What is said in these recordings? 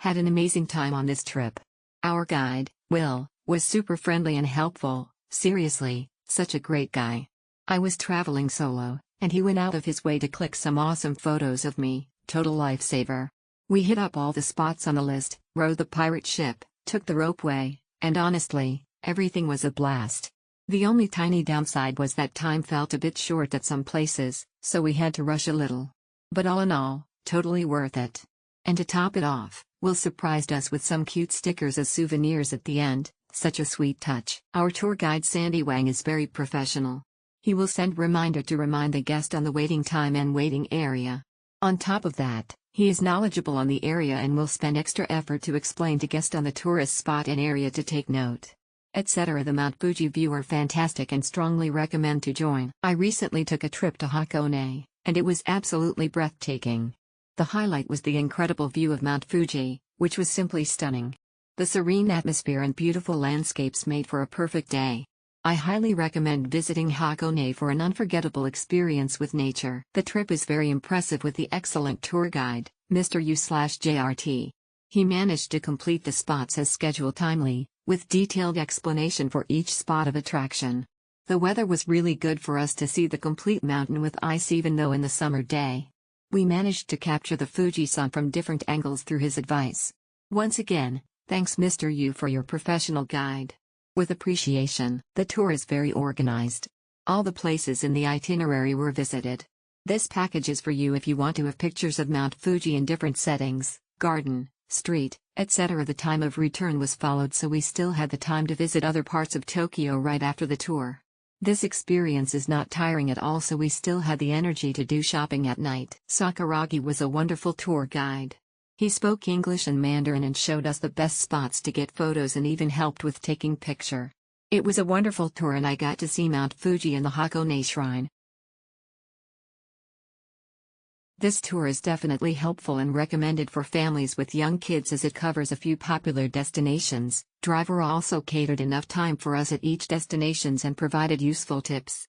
Had an amazing time on this trip. Our guide, Will, was super friendly and helpful, seriously, such a great guy. I was traveling solo, and he went out of his way to click some awesome photos of me, total lifesaver. We hit up all the spots on the list, rode the pirate ship, took the ropeway, and honestly, everything was a blast. The only tiny downside was that time felt a bit short at some places, so we had to rush a little. But all in all, totally worth it. And to top it off, Will surprised us with some cute stickers as souvenirs at the end, such a sweet touch. Our tour guide Sandy Wang is very professional. He will send reminder to remind the guest on the waiting time and waiting area. On top of that, he is knowledgeable on the area and will spend extra effort to explain to guests on the tourist spot and area to take note, etc. The Mount Fuji view are fantastic and strongly recommend to join. I recently took a trip to Hakone, and it was absolutely breathtaking. The highlight was the incredible view of Mount Fuji, which was simply stunning. The serene atmosphere and beautiful landscapes made for a perfect day. I highly recommend visiting Hakone for an unforgettable experience with nature. The trip is very impressive with the excellent tour guide, Mr. U/JRT. He managed to complete the spots as scheduled timely, with detailed explanation for each spot of attraction. The weather was really good for us to see the complete mountain with ice even though in the summer day. We managed to capture the Fuji sun from different angles through his advice. Once again, thanks Mr. U for your professional guide. With appreciation. The tour is very organized. All the places in the itinerary were visited. This package is for you if you want to have pictures of Mount Fuji in different settings, garden, street, etc. The time of return was followed so we still had the time to visit other parts of Tokyo right after the tour. This experience is not tiring at all so we still had the energy to do shopping at night. Sakuragi was a wonderful tour guide. He spoke English and Mandarin and showed us the best spots to get photos and even helped with taking picture. It was a wonderful tour and I got to see Mount Fuji and the Hakone Shrine. This tour is definitely helpful and recommended for families with young kids as it covers a few popular destinations. Driver also catered enough time for us at each destinations and provided useful tips.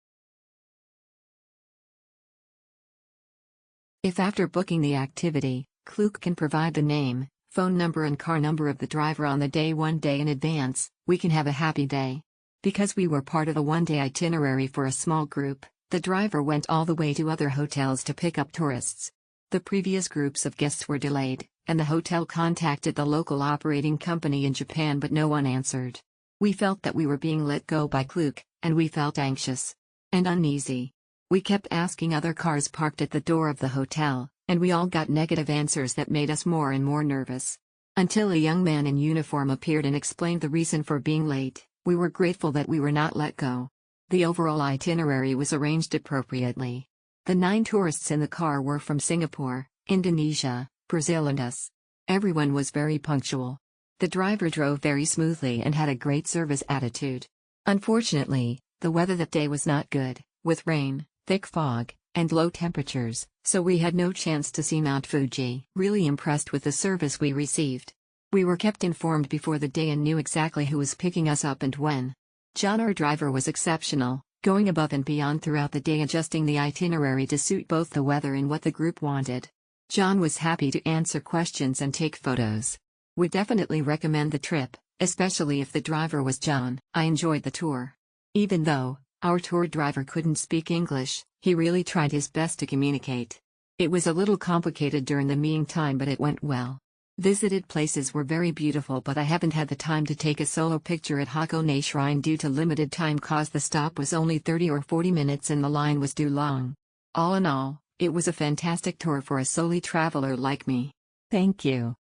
If after booking the activity, Klook can provide the name, phone number and car number of the driver on the day 1 day in advance, we can have a happy day. Because we were part of a one-day itinerary for a small group, the driver went all the way to other hotels to pick up tourists. The previous groups of guests were delayed, and the hotel contacted the local operating company in Japan but no one answered. We felt that we were being let go by Klook, and we felt anxious and uneasy. We kept asking other cars parked at the door of the hotel, and we all got negative answers that made us more and more nervous. Until a young man in uniform appeared and explained the reason for being late, we were grateful that we were not let go. The overall itinerary was arranged appropriately. The 9 tourists in the car were from Singapore, Indonesia, Brazil and us. Everyone was very punctual. The driver drove very smoothly and had a great service attitude. Unfortunately, the weather that day was not good, with rain, thick fog, and low temperatures, so we had no chance to see Mount Fuji. Really impressed with the service we received. We were kept informed before the day and knew exactly who was picking us up and when. John, our driver, was exceptional, going above and beyond throughout the day, adjusting the itinerary to suit both the weather and what the group wanted. John was happy to answer questions and take photos. Would definitely recommend the trip, especially if the driver was John. I enjoyed the tour. Even though our tour driver couldn't speak English, he really tried his best to communicate. It was a little complicated during the meeting time but it went well. Visited places were very beautiful but I haven't had the time to take a solo picture at Hakone Shrine due to limited time cause the stop was only 30 or 40 minutes and the line was too long. All in all, it was a fantastic tour for a solo traveler like me. Thank you.